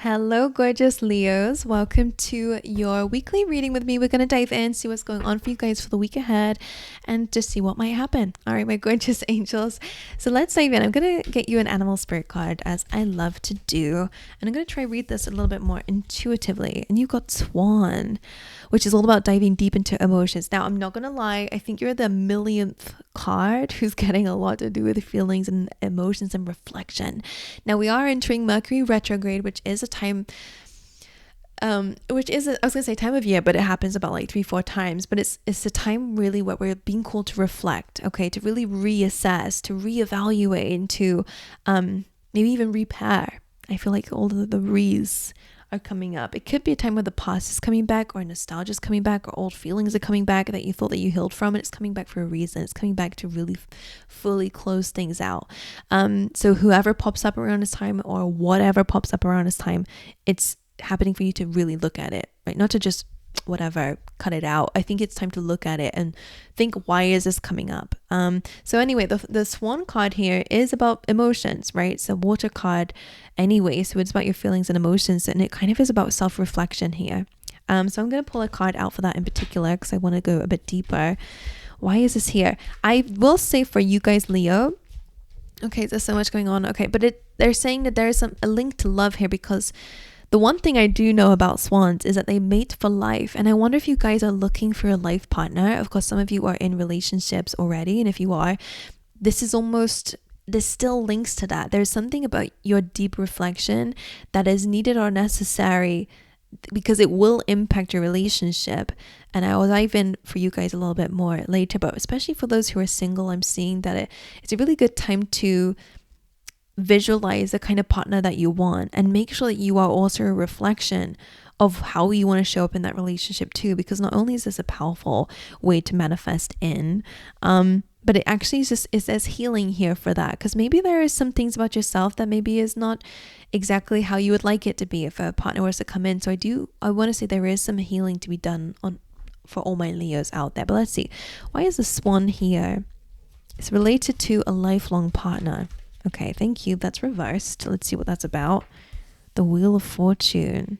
Hello, gorgeous Leos. Welcome to your weekly reading with me. We're going to dive in, see what's going on for you guys for the week ahead, and just see what might happen. All right, my gorgeous angels. So let's dive in. I'm going to get you an animal spirit card, as I love to do. And I'm going to try read this a little bit more intuitively. And you've got Swan, which is all about diving deep into emotions. Now, I'm not going to lie. I think you're the millionth card who's getting a lot to do with feelings and emotions and reflection. Now, we are entering Mercury retrograde, which is a time I was gonna say time of year, but it happens about like 3-4 times. But it's a time really where we're being called to reflect, okay, to really reassess, to reevaluate, and to maybe even repair. I feel like all of the re's are coming up. It could be a time where the past is coming back, or nostalgia is coming back, or old feelings are coming back that you thought that you healed from, and it's coming back for a reason. It's coming back to really fully close things out. So whoever pops up around this time, or whatever pops up around this time, it's happening for you to really look at it, right? Not to just whatever, cut it out. I think it's time to look at it and think, why is this coming up? So anyway, the Swan card here is about emotions, right? It's a water card anyway, so it's about your feelings and emotions, and it kind of is about self-reflection here. So I'm going to pull a card out for that in particular because I want to go a bit deeper. Why is this here? I will say for you guys, Leo, okay, there's so much going on, okay, but they're saying that there is a link to love here, because the one thing I do know about swans is that they mate for life. And I wonder if you guys are looking for a life partner. Of course, some of you are in relationships already. And if you are, this still links to that. There's something about your deep reflection that is needed or necessary, because it will impact your relationship. And I will dive in for you guys a little bit more later. But especially for those who are single, I'm seeing that it's a really good time to visualize the kind of partner that you want, and make sure that you are also a reflection of how you want to show up in that relationship too, because not only is this a powerful way to manifest in, but it actually is as healing here for that, because maybe there is some things about yourself that maybe is not exactly how you would like it to be if a partner was to come in. So I want to say there is some healing to be done for all my Leos out there. But let's see, why is the Swan here? It's related to a lifelong partner. Okay, thank you. That's reversed. Let's see what that's about. The Wheel of Fortune.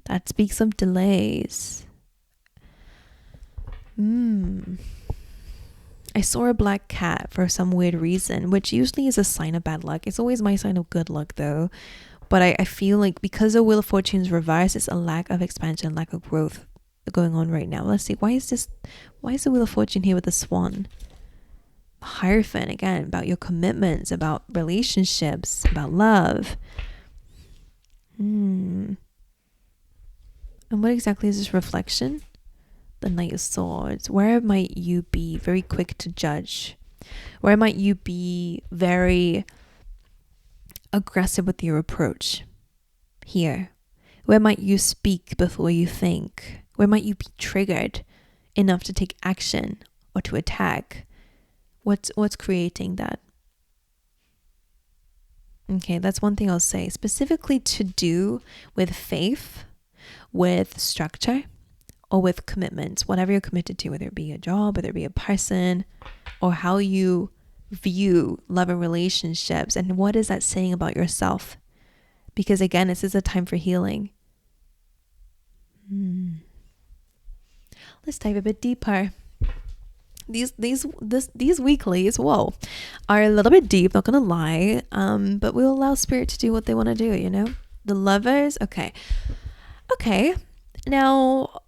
That speaks of delays. I saw a black cat for some weird reason, which usually is a sign of bad luck. It's always my sign of good luck though. But I feel like because the Wheel of Fortune is reversed, it's a lack of expansion, lack of growth going on right now. Let's see. Why is the Wheel of Fortune here with the Swan? Hierophant, again, about your commitments, about relationships, about love. And what exactly is this reflection? The Knight of Swords. Where might you be very quick to judge? Where might you be very aggressive with your approach? Here. Where might you speak before you think? Where might you be triggered enough to take action or to attack? What's creating that? Okay, that's one thing I'll say. Specifically to do with faith, with structure, or with commitments, whatever you're committed to, whether it be a job, whether it be a person, or how you view love and relationships, and what is that saying about yourself? Because again, this is a time for healing. Let's dive a bit deeper. These weeklies, whoa, are a little bit deep, not gonna lie, but we'll allow spirit to do what they want to do, you know. The Lovers. Okay, now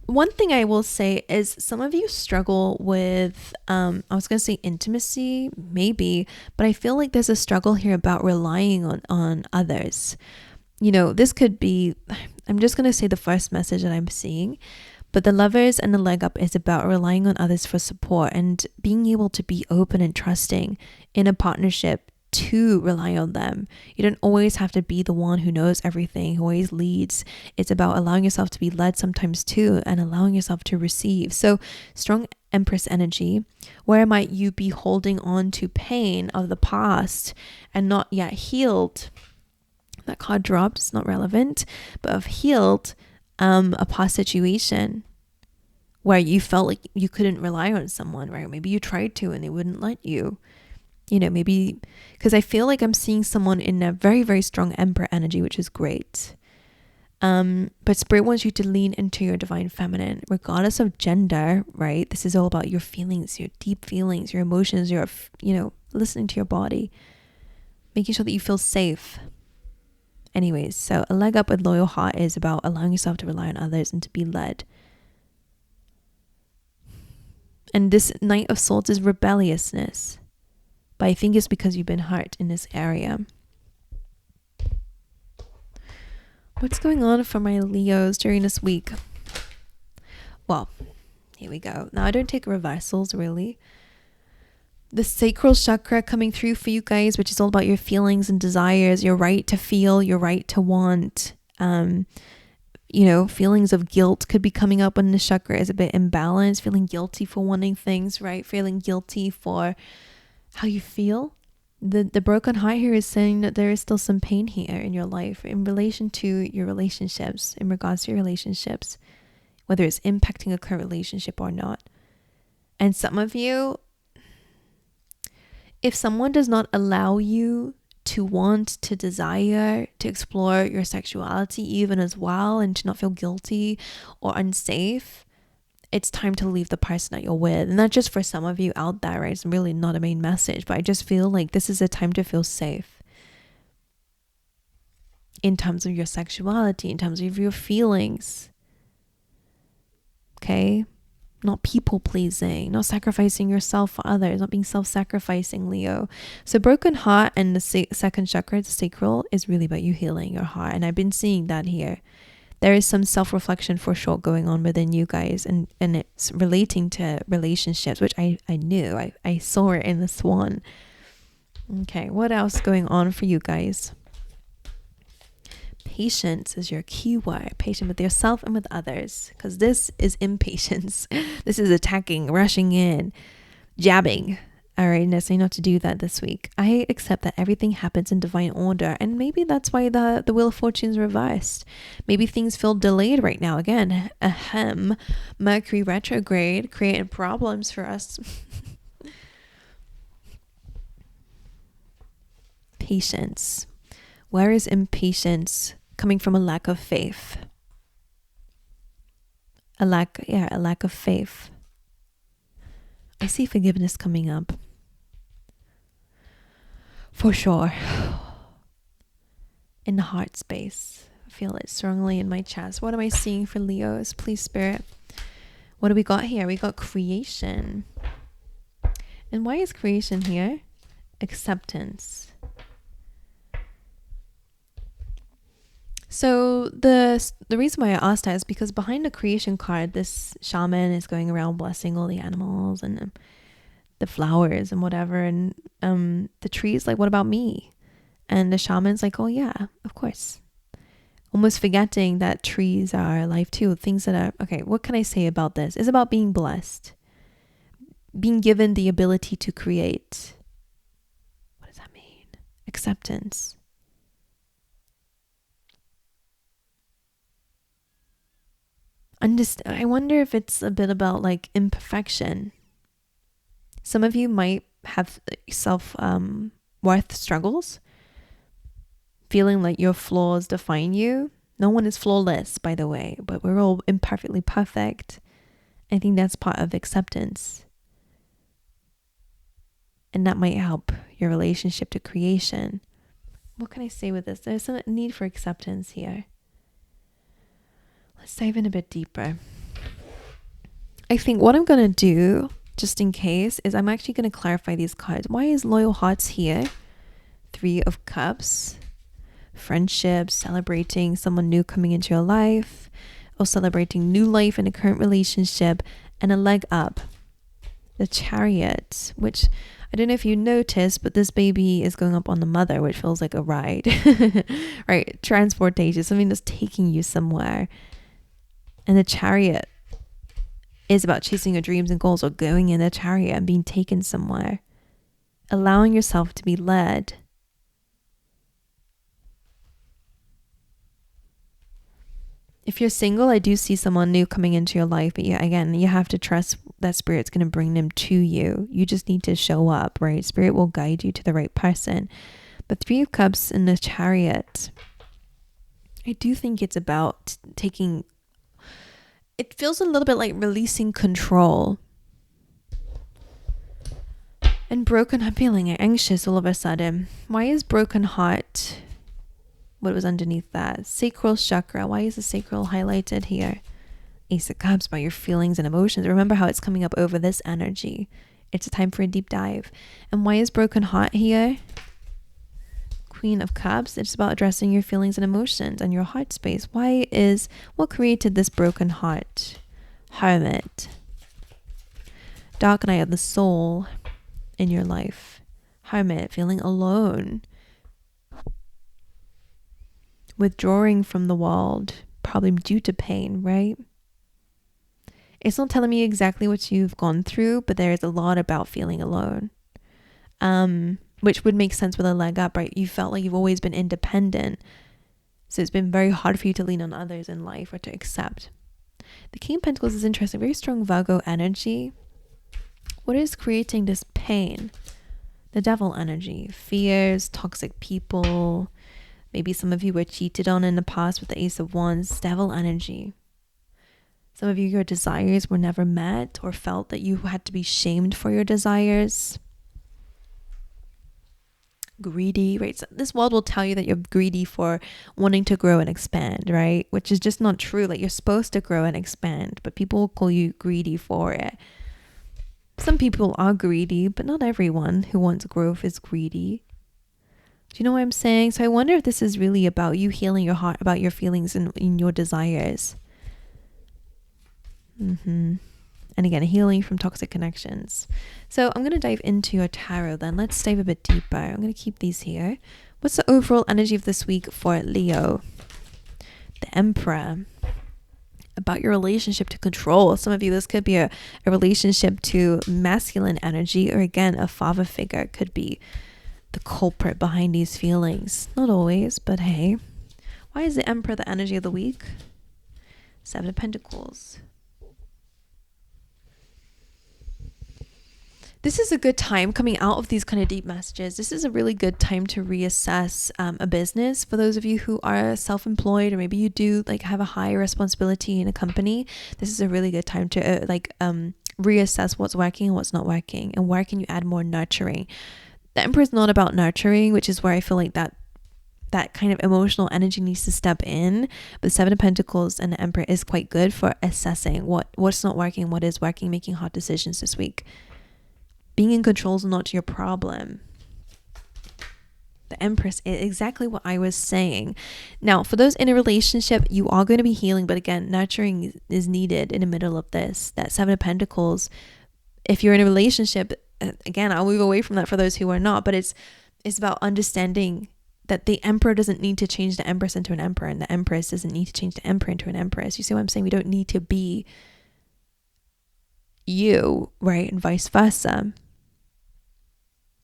one thing I will say is some of you struggle with I was gonna say intimacy, maybe, but I feel like there's a struggle here about relying on others. You know, this could be, I'm just gonna say the first message that I'm seeing. But the Lovers and the Leg Up is about relying on others for support and being able to be open and trusting in a partnership to rely on them. You don't always have to be the one who knows everything, who always leads. It's about allowing yourself to be led sometimes too, and allowing yourself to receive. So strong Empress energy. Where might you be holding on to pain of the past and not yet healed? That card dropped, it's not relevant, but of healed a past situation where you felt like you couldn't rely on someone, right? Maybe you tried to and they wouldn't let you. You know, maybe because I feel like I'm seeing someone in a very, very strong Emperor energy, which is great. But spirit wants you to lean into your divine feminine, regardless of gender, right? This is all about your feelings, your deep feelings, your emotions, your, listening to your body, making sure that you feel safe. Anyways, so a leg up with loyal heart is about allowing yourself to rely on others and to be led. And this Knight of Swords is rebelliousness. But I think it's because you've been hurt in this area. What's going on for my Leos during this week? Well, here we go. Now, I don't take reversals, really. The sacral chakra coming through for you guys, which is all about your feelings and desires, your right to feel, your right to want. Feelings of guilt could be coming up when the chakra is a bit imbalanced, feeling guilty for wanting things, right? Feeling guilty for how you feel. The broken heart here is saying that there is still some pain here in your life in relation to your relationships, in regards to your relationships, whether it's impacting a current relationship or not. And some of you, if someone does not allow you to want, to desire, to explore your sexuality even as well, and to not feel guilty or unsafe, it's time to leave the person that you're with. And not just for some of you out there, right? It's really not a main message, but I just feel like this is a time to feel safe in terms of your sexuality, in terms of your feelings. Okay? Not people pleasing, not sacrificing yourself for others, not being self-sacrificing, Leo. So broken heart and the second chakra, the sacral, is really about you healing your heart. And I've been seeing that here. There is some self-reflection for sure going on within you guys, and it's relating to relationships, which I knew. I saw it in the swan. Okay, what else going on for you guys? Patience is your key word. Patient with yourself and with others, because this is impatience. This is attacking, rushing in, jabbing. All right, and I say not to do that this week. I accept that everything happens in divine order, and maybe that's why the Wheel of Fortune is reversed. Maybe things feel delayed right now. Again, Mercury retrograde creating problems for us. Patience. Where is impatience coming from? A lack of faith. A lack of faith. I see forgiveness coming up. For sure. In the heart space. I feel it strongly in my chest. What am I seeing for Leos? Please, Spirit. What do we got here? We got creation. And why is creation here? Acceptance. So the reason why I asked that is because behind the creation card, this shaman is going around blessing all the animals and the flowers and whatever. And the tree's like, what about me? And the shaman's like, oh yeah, of course. Almost forgetting that trees are alive too. Things that are, okay, what can I say about this? It's about being blessed. Being given the ability to create. What does that mean? Acceptance. I wonder if it's a bit about like imperfection. Some of you might have self-worth struggles, feeling like your flaws define you. No one is flawless, by the way, but we're all imperfectly perfect. I think that's part of acceptance. And that might help your relationship to creation. What can I say with this? There's a need for acceptance here. Let's dive in a bit deeper. I think what I'm going to do, just in case, is I'm actually going to clarify these cards. Why is Loyal Hearts here? 3 of Cups. Friendship, celebrating someone new coming into your life, or celebrating new life in a current relationship, and a leg up. The Chariot, which I don't know if you noticed, but this baby is going up on the mother, which feels like a ride. Right? Transportation, something that's taking you somewhere. And the Chariot is about chasing your dreams and goals, or going in a chariot and being taken somewhere. Allowing yourself to be led. If you're single, I do see someone new coming into your life, but again, you have to trust that Spirit's going to bring them to you. You just need to show up, right? Spirit will guide you to the right person. But 3 of Cups in the Chariot. I do think it's about taking, it feels a little bit like releasing control. And broken, I'm feeling anxious all of a sudden. Why is broken heart, what was underneath that? Sacral chakra. Why is the sacral highlighted here? Ace of Cups, about your feelings and emotions. Remember how it's coming up over this energy. It's a time for a deep dive. And why is broken heart here? Queen of Cups. It's about addressing your feelings and emotions and your heart space. What created this broken heart? Hermit. Dark night of the soul in your life. Hermit, feeling alone. Withdrawing from the world, probably due to pain, right? It's not telling me exactly what you've gone through, but there's a lot about feeling alone. Which would make sense with a leg up, right? You felt like you've always been independent. So it's been very hard for you to lean on others in life or to accept. The King of Pentacles is interesting. Very strong Virgo energy. What is creating this pain? The Devil energy. Fears, toxic people. Maybe some of you were cheated on in the past with the Ace of Wands. Devil energy. Some of you, your desires were never met or felt that you had to be shamed for your desires. Greedy, right? So this world will tell you that you're greedy for wanting to grow and expand, right? Which is just not true. Like, you're supposed to grow and expand, but people will call you greedy for it. Some people are greedy, but not everyone who wants growth is greedy. Do you know what I'm saying? So I wonder if this is really about you healing your heart, about your feelings and your desires. And again, healing from toxic connections. So I'm going to dive into your tarot then. Let's dive a bit deeper. I'm going to keep these here. What's the overall energy of this week for Leo? The Emperor. About your relationship to control. Some of you, this could be a relationship to masculine energy, or again, a father figure could be the culprit behind these feelings. Not always, but hey. Why is the Emperor the energy of the week? Seven of Pentacles. This is a good time coming out of these kind of deep messages. This is a really good time to reassess a business. For those of you who are self-employed, or maybe you do like have a high responsibility in a company, this is a really good time to reassess what's working and what's not working, and where can you add more nurturing. The Emperor is not about nurturing, which is where I feel like that kind of emotional energy needs to step in. But Seven of Pentacles and the Emperor is quite good for assessing what's not working, what is working, making hard decisions this week. Being in control is not your problem. The Empress is exactly what I was saying. Now, for those in a relationship, you are going to be healing, but again, nurturing is needed in the middle of this. That Seven of Pentacles, if you're in a relationship, again, I'll move away from that for those who are not, but it's about understanding that the Emperor doesn't need to change the Empress into an Emperor, and the Empress doesn't need to change the Emperor into an Empress. You see what I'm saying? We don't need to be you, right? And vice versa.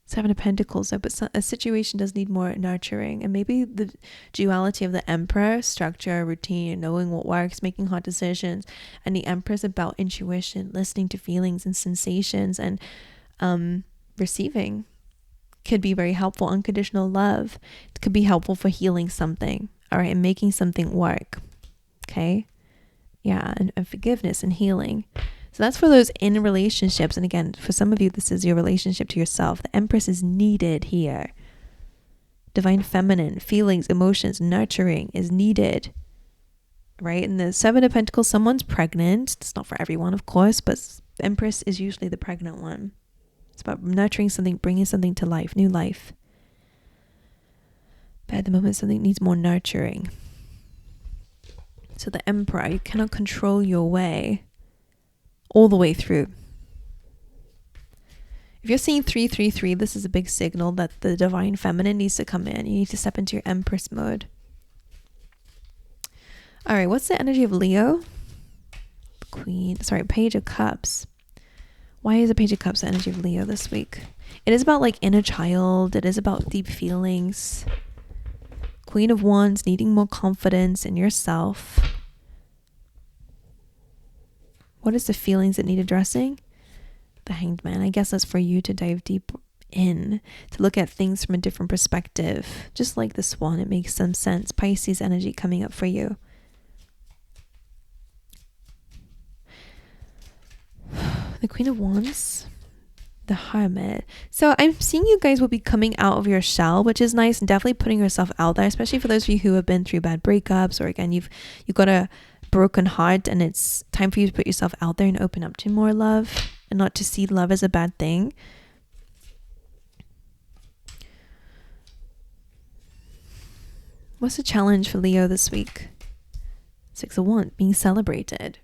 Seven of Pentacles, but a situation does need more nurturing, and maybe the duality of the Emperor, structure, routine, knowing what works, making hard decisions, and the Empress about intuition, listening to feelings and sensations, and receiving, could be very helpful. Unconditional love could be helpful for healing something, all right, and making something work. Okay, yeah, and forgiveness and healing. So that's for those in relationships. And again, for some of you, this is your relationship to yourself. The Empress is needed here. Divine feminine, feelings, emotions, nurturing is needed, right? And the Seven of Pentacles, someone's pregnant. It's not for everyone, of course, but the Empress is usually the pregnant one. It's about nurturing something, bringing something to life, new life. But at the moment, something needs more nurturing. So the Emperor, you cannot control your way all the way through. If you're seeing 333, this is a big signal that the divine feminine needs to come in. You need to step into your Empress mode. All right, what's the energy of Leo? Page of Cups. Why is the Page of Cups the energy of Leo this week? It is about like inner child. It is about deep feelings. Queen of Wands, needing more confidence in yourself. What is the feelings that need addressing? The Hanged Man. I guess that's for you to dive deep within, to look at things from a different perspective. Just like the swan, it makes some sense. Pisces energy coming up for you. The Queen of Wands, the Hermit. So I'm seeing you guys will be coming out of your shell, which is nice, and definitely putting yourself out there, especially for those of you who have been through bad breakups, or again, you've got a broken heart and it's time for you to put yourself out there and open up to more love and not to see love as a bad thing. What's the challenge for Leo this week? 6 of Wands, being celebrated,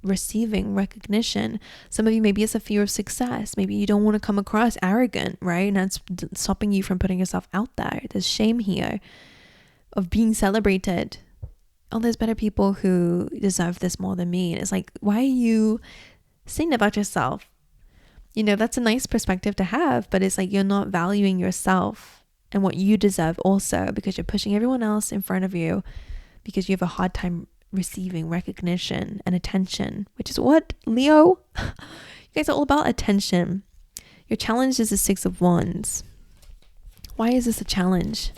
receiving recognition. Some of you, maybe it's a fear of success. Maybe you don't want to come across arrogant, right? And that's stopping you from putting yourself out there. There's shame here of being celebrated. Oh, there's better people who deserve this more than me. And it's like, why are you saying about yourself? You know, that's a nice perspective to have, but it's like you're not valuing yourself and what you deserve also, because you're pushing everyone else in front of you because you have a hard time receiving recognition and attention, which is what, Leo? You guys are all about attention. Your challenge is the 6 of Wands. Why is this a challenge?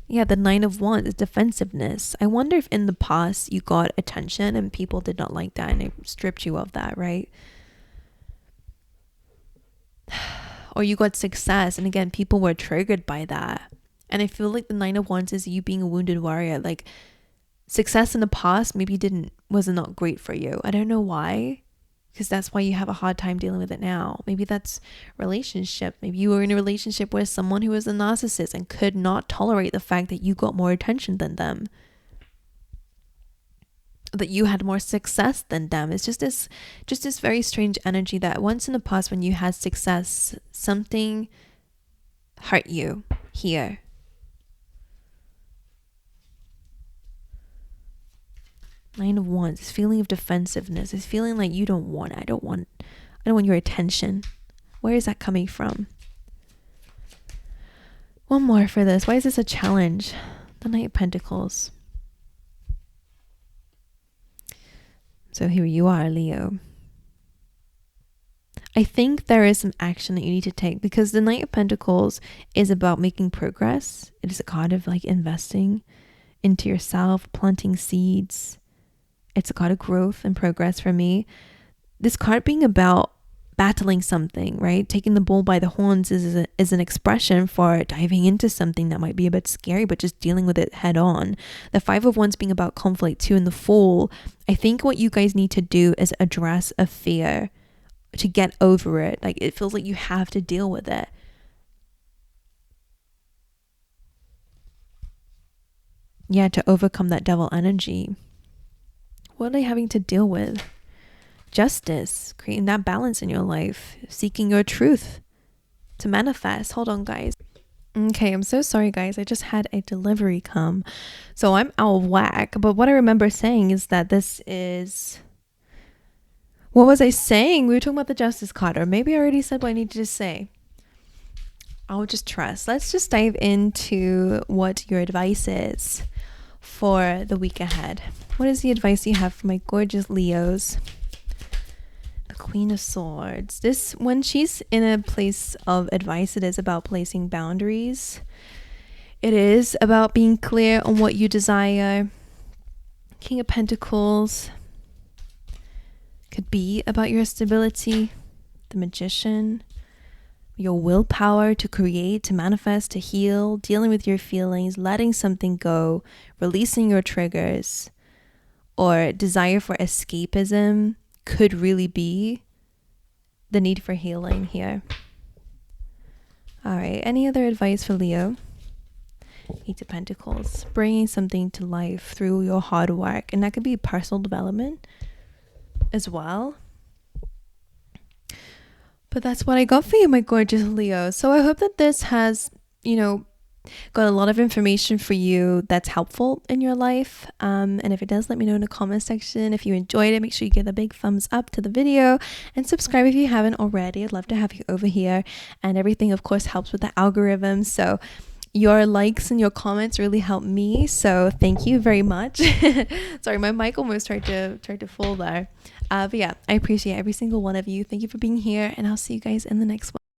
Yeah, the 9 of Wands is defensiveness. I wonder if in the past you got attention and people did not like that and it stripped you of that, right? Or you got success and again, people were triggered by that. And I feel like the 9 of Wands is you being a wounded warrior. Like success in the past maybe was not great for you. I don't know why, because that's why you have a hard time dealing with it now. Maybe that's relationship. Maybe you were in a relationship with someone who was a narcissist and could not tolerate the fact that you got more attention than them, that you had more success than them. It's just this very strange energy that once in the past when you had success, something hurt you here. Nine of Wands, this feeling of defensiveness, this feeling like I don't want your attention. Where is that coming from? One more for this. Why is this a challenge? The Knight of Pentacles. So here you are, Leo. I think there is some action that you need to take, because the Knight of Pentacles is about making progress. It is a card of like investing into yourself, planting seeds. It's a card of growth and progress for me. This card being about battling something, right? Taking the bull by the horns is an expression for diving into something that might be a bit scary, but just dealing with it head on. The 5 of Wands being about conflict too, and the Fool. I think what you guys need to do is address a fear to get over it. Like it feels like you have to deal with it. Yeah, to overcome that devil energy. What are they having to deal with? Justice, creating that balance in your life, seeking your truth to manifest. Hold on, guys. Okay, I'm so sorry, guys. I just had a delivery come, so I'm out of whack. But what I remember saying is that this is... What was I saying? We were talking about the Justice card, or maybe I already said what I needed to say. I'll just trust. Let's just dive into what your advice is for the week ahead. What is the advice you have for my gorgeous Leos? The Queen of Swords. This, when she's in a place of advice, it is about placing boundaries. It is about being clear on what you desire. King of Pentacles could be about your stability. The Magician, your willpower to create, to manifest, to heal, dealing with your feelings, letting something go, releasing your triggers, or desire for escapism could really be the need for healing here. All right, any other advice for Leo? 8 of Pentacles, bringing something to life through your hard work, and that could be personal development as well. But that's what I got for you, my gorgeous Leo. So I hope that this has, got a lot of information for you that's helpful in your life. And if it does, let me know in the comment section. If you enjoyed it, make sure you give a big thumbs up to the video and subscribe if you haven't already. I'd love to have you over here. And everything, of course, helps with the algorithm. So your likes and your comments really help me. So thank you very much. Sorry, my mic almost tried to fall there. But yeah, I appreciate every single one of you. Thank you for being here, and I'll see you guys in the next one.